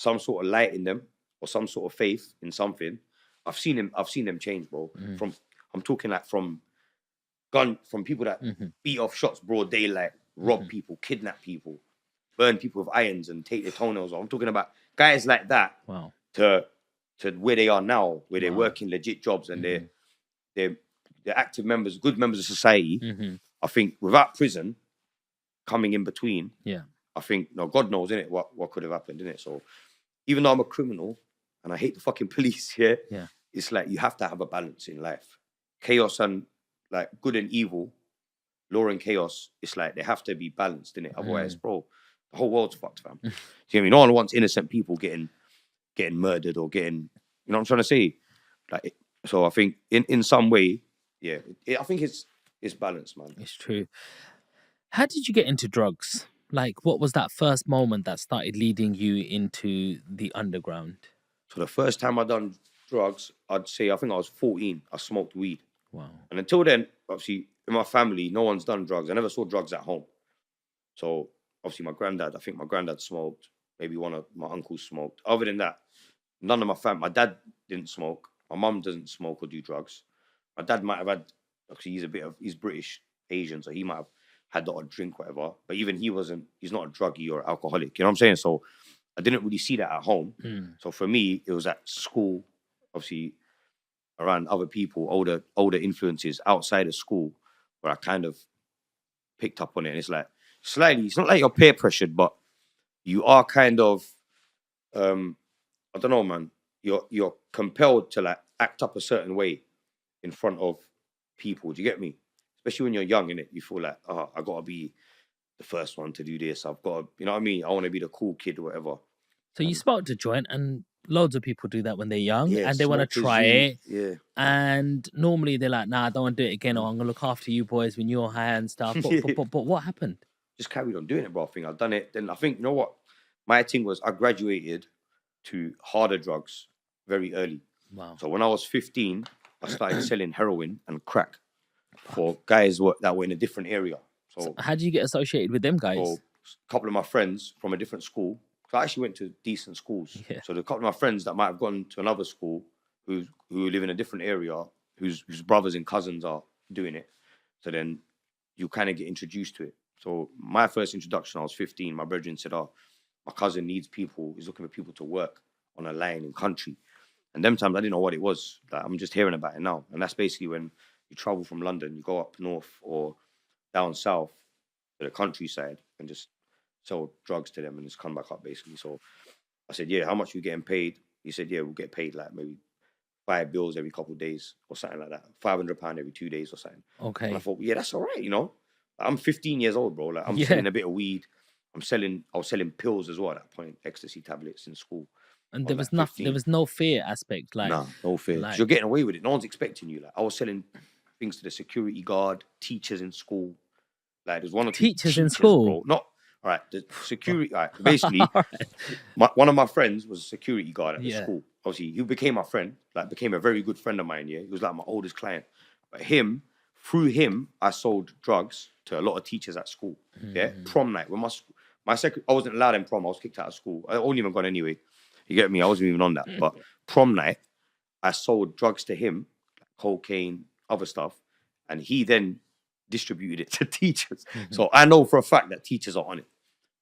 some sort of light in them or some sort of faith in something, I've seen them change, bro. I'm talking like from people that beat off shots broad daylight, rob people, kidnap people, burn people with irons and take their toenails off. I'm talking about guys like that. Wow. To where they are now, where they're working legit jobs and they're active members, good members of society. I think without prison coming in between, I think God knows, innit, what could have happened, innit? So even though I'm a criminal and I hate the fucking police, it's like you have to have a balance in life. Chaos and like good and evil, law and chaos, it's like they have to be balanced, innit? Otherwise, bro, the whole world's fucked, fam. You know what I mean? No one wants innocent people getting murdered or getting, you know what I'm trying to say? Like, so I think in some way, I think it's balanced, man. It's true. How did you get into drugs? Like, what was that first moment that started leading you into the underground? So the first time I done drugs, I'd say I think I was 14. I smoked weed. Wow. And until then, obviously, in my family, no one's done drugs. I never saw drugs at home. So obviously, I think my granddad smoked. Maybe one of my uncles smoked. Other than that, none of my family. My dad didn't smoke. My mum doesn't smoke or do drugs. My dad might have had. Actually, he's British Asian, so he might have had the odd drink, whatever. But even he's not a druggie or alcoholic. You know what I'm saying? So I didn't really see that at home. So for me, it was at school, obviously around other people, older influences outside of school, where I kind of picked up on it. And it's like slightly, it's not like you're peer pressured, but you are kind of, I don't know, man. You're compelled to like act up a certain way in front of people. Do you get me? Especially when you're young, innit? You feel like, I gotta be the first one to do this. I've got to, you know what I mean? I want to be the cool kid or whatever. So you smoked a joint, and loads of people do that when they're young, and they want to smokers try really- it. And normally they're like, nah, I don't want to do it again, or I'm going to look after you boys when you're high and stuff. But what happened? Just carried on doing it, bro. I think I've done it. Then I think, you know what? My thing was I graduated to harder drugs very early. Wow. So when I was 15, I started selling heroin and crack for guys that were in a different area. So how did you get associated with them guys? So a couple of my friends from a different school. So I actually went to decent schools. Yeah. So the couple of my friends that might have gone to another school who live in a different area, whose brothers and cousins are doing it. So then you kind of get introduced to it. So my first introduction, I was 15. My brethren said, my cousin needs people. He's looking for people to work on a line in country. And them times I didn't know what it was. Like, I'm just hearing about it now. And that's basically when you travel from London, you go up north or down south to the countryside and just sell drugs to them and just come back up, basically. So I said, yeah, how much are you getting paid? He said, yeah, we'll get paid like maybe 5 bills every couple of days or something like that. £500 every 2 days or something. Okay. And I thought, yeah, that's all right, you know. I'm 15 years old, bro. Like I'm selling a bit of weed. I was selling pills as well at that point, ecstasy tablets in school. And there was nothing. There was no fear aspect, like no fear. Like, you're getting away with it. No one's expecting you. Like I was selling things to the security guard, teachers in school. Like there's one or two teachers in school. Bro. Not all right. The security. All right, basically, one of my friends was a security guard at the school. Obviously, he became my friend. Like became a very good friend of mine. Yeah, he was like my oldest client. But through him, I sold drugs to a lot of teachers at school. Yeah, prom night when I wasn't allowed in prom. I was kicked out of school. I wouldn't even gone anyway. You get me? I wasn't even on that. But prom night, I sold drugs to him, cocaine, other stuff, and he then distributed it to teachers. So I know for a fact that teachers are on it.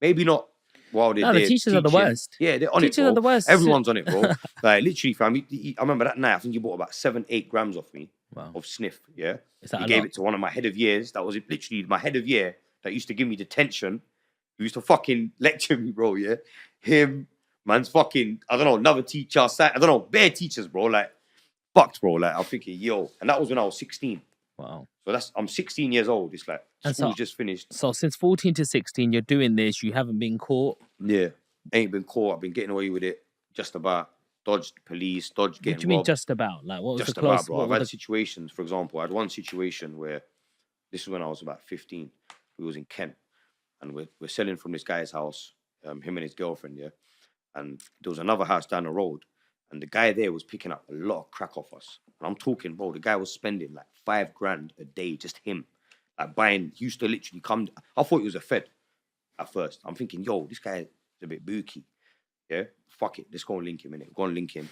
Maybe not while they're the teachers are the worst. Yeah, they're on teachers it, bro. Are the worst. Everyone's on it, bro. Like literally, fam. I remember that night. I think he bought about 7-8 grams off me of sniff. Yeah, he gave it to one of my head of years. That was literally my head of year that used to give me detention. Who used to fucking lecture me, bro. Yeah, him. Man's fucking, I don't know, another teacher, I don't know, bare teachers, bro, like, fucked, bro, like, I'm thinking, yo, and that was when I was 16. Wow. So I'm 16 years old, it's like, school's just finished. So since 14 to 16, you're doing this, you haven't been caught? Yeah, ain't been caught, I've been getting away with it, just about, dodged police, dodged getting robbed. What do you mean just about? Like, what was just the close? Just about, bro, I've had situations, for example, I had one situation where, this is when I was about 15, we was in Kent, and we're selling from this guy's house, him and his girlfriend, yeah? And there was another house down the road, and the guy there was picking up a lot of crack off us. And I'm talking, bro, the guy was spending like $5,000 a day, just him. Like buying, he used to literally come. I thought he was a Fed at first. I'm thinking, yo, this guy is a bit booky. Yeah, fuck it, let's go and link him in it. Go and link him.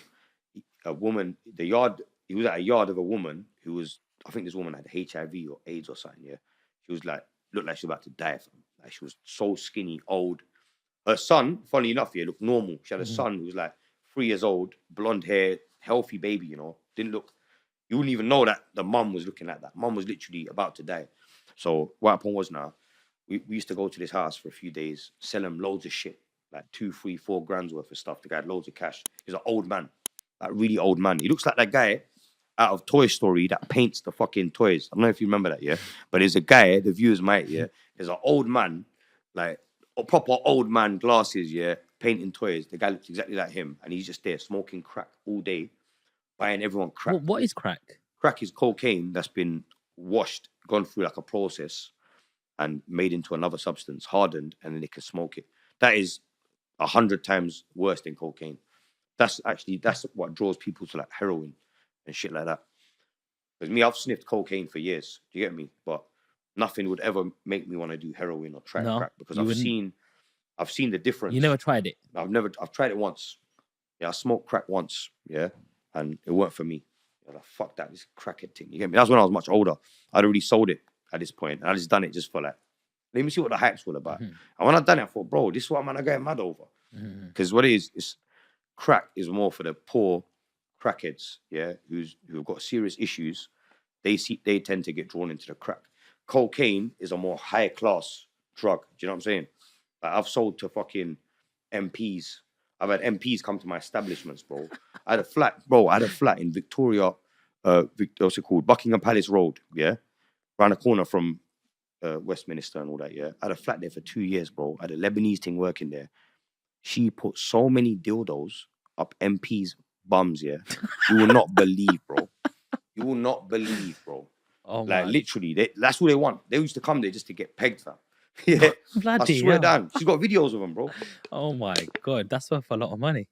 A woman, he was at a yard of a woman who was, I think this woman had HIV or AIDS or something. Yeah, she was like, looked like she was about to die. Like she was so skinny, old. Her son, funny enough, yeah, looked normal. She had a son who was like 3 years old, blonde hair, healthy baby. Didn't look. You wouldn't even know that the mum was looking like that. Mum was literally about to die. So what happened was now, we used to go to this house for a few days, sell him loads of shit, like 2, 3, 4 grand's worth of stuff. The guy had loads of cash. He's an old man, like really old man. He looks like that guy out of Toy Story that paints the fucking toys. I don't know if you remember that, yeah. But there's a guy, the viewers might, yeah. There's an old man, like a proper old man, glasses, yeah, painting toys. The guy looks exactly like him, and he's just there smoking crack all day, buying everyone crack. What is crack? Crack is cocaine that's been washed, gone through like a process, and made into another substance, hardened, and then they can smoke it. That is 100 times worse than cocaine. That's what draws people to like heroin and shit like that. Because me, I've sniffed cocaine for years. Do you get me? But nothing would ever make me want to do heroin or try No, crack because you I've wouldn't. seen the difference. You never tried it. I've tried it once. Yeah, I smoked crack once. Yeah, and it weren't for me. I was like, fuck that, this crackhead thing. You get me? That's when I was much older. I'd already sold it at this point, and I just done it just for like, let me see what the hype's all about. And when I done it, I thought, bro, this is what I'm getting mad over. Because what it is crack is more for the poor crackheads, yeah, who've got serious issues. They tend to get drawn into the crack. Cocaine is a more high class drug. Do you know what I'm saying? Like I've sold to fucking MPs. I've had MPs come to my establishments, bro. I had a flat in Victoria, what's it called? Buckingham Palace Road, yeah? Around the corner from Westminster and all that, yeah? I had a flat there for 2 years, bro. I had a Lebanese thing working there. She put so many dildos up MPs' bums, yeah? You will not believe, bro. You will not believe, bro. Oh Like, my. literally, that's what they want. They used to come there just to get pegged, fam. Yeah, I Bloody swear hell. down. She's got videos of them, bro. Oh my God, that's worth a lot of money.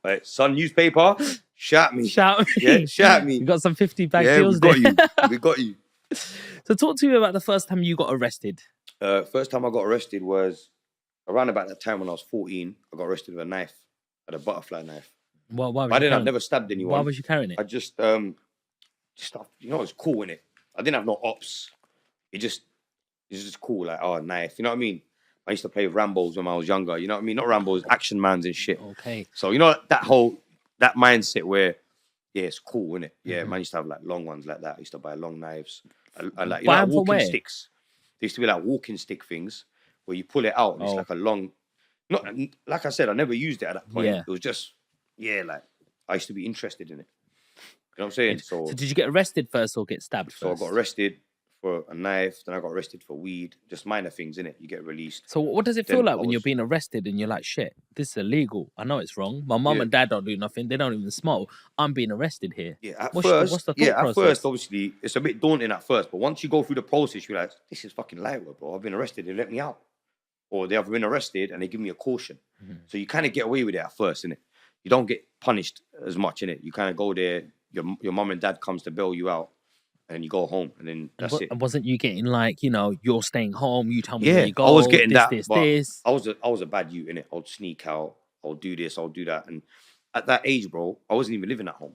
Right, Sun newspaper, shout me. Shout me. Yeah, shout me. You got some 50 bag Yeah, deals we got there. you. We got you. So talk to me about the first time you got arrested. First time I got arrested was around about that time when I was 14. I got arrested with a knife, a butterfly knife. Why was I've never stabbed anyone. Why was you carrying it? I just it's cool, innit? I didn't have no ops. It's just cool, like, oh, knife. You know what I mean? I used to play with Rambos when I was younger. You know what I mean? Not Rambos, action mans and shit. Okay. So, that mindset where, yeah, it's cool, innit? Yeah, man used to have like long ones like that. I used to buy long knives. I like, Buy like 'em for walking where? sticks. There used to be like walking stick things where you pull it out and it's like a long, not like I said, I never used it at that point. Yeah. It was just, like, I used to be interested in it. You know what I'm saying? So did you get arrested first or get stabbed So first? I got arrested for a knife, then I got arrested for weed, just minor things, innit? You get released. So what does it Then feel like I when you're was- being arrested and you're like, shit, this is illegal. I know it's wrong. My mum Yeah. and dad don't do nothing. They don't even smoke. I'm being arrested here. Yeah, at What's first, the thought process? first, obviously, it's a bit daunting at first, but once you go through the process, you're like, this is fucking light work, bro. I've been arrested, they let me out. Or they have been arrested and they give me a caution. So you kind of get away with it at first, innit? You don't get punished as much, innit? You kind of go there, your mum and dad comes to bail you out, and you go home, and then that's it. And wasn't you getting like, you're staying home, you tell me Yeah, where you go, I was getting that, this, but this. I was a bad youth, innit? I'd sneak out, I'll do this, I'll do that. And at that age, bro, I wasn't even living at home.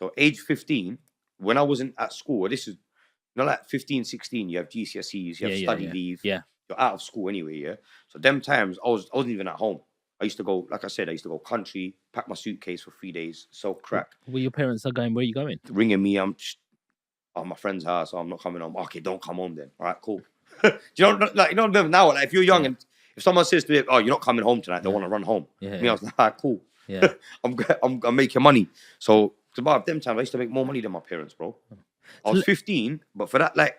So age 15, when I wasn't at school, this is like 15, 16, you have GCSEs, you have study leave. Yeah. You're out of school anyway, yeah? So them times, I wasn't even at home. I used to go, like I said, country, pack my suitcase for 3 days, sell crack. Where your parents are going, where are you going? Ringing me, I'm my friend's house, so I'm not coming home. Okay, don't come home then. All right, cool. Do you know, like, now, like, if you're young and if someone says to me, oh, you're not coming home tonight, they want to run home. Yeah. Me, I was like, all right, cool. Yeah. I'm making money. So it's about them times, I used to make more money than my parents, bro. I was 15, but for that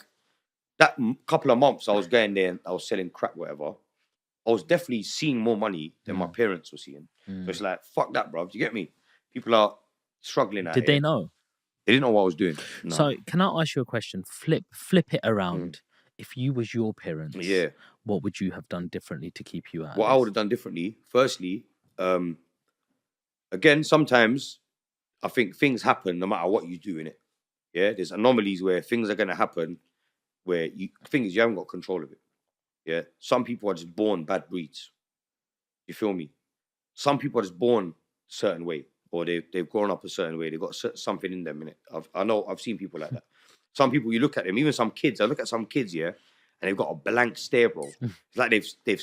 couple of months I was going there and I was selling crack, whatever, I was definitely seeing more money than my parents were seeing. So it's like, fuck that, bro. Do you get me? People are struggling out Did here. they know? They didn't know what I was doing. No. So can I ask you a question? Flip it around. If you was your parents, what would you have done differently to keep you out? What I would have done differently, firstly, again, sometimes I think things happen no matter what you do in it. Yeah, there's anomalies where things are going to happen where you haven't got control of it. Yeah, some people are just born bad breeds. You feel me? Some people are just born a certain way, or they've grown up a certain way. They've got something in them. I know I've seen people like that. Some people, you look at them, even some kids. I look at some kids, yeah, and they've got a blank stare, bro. It's like they've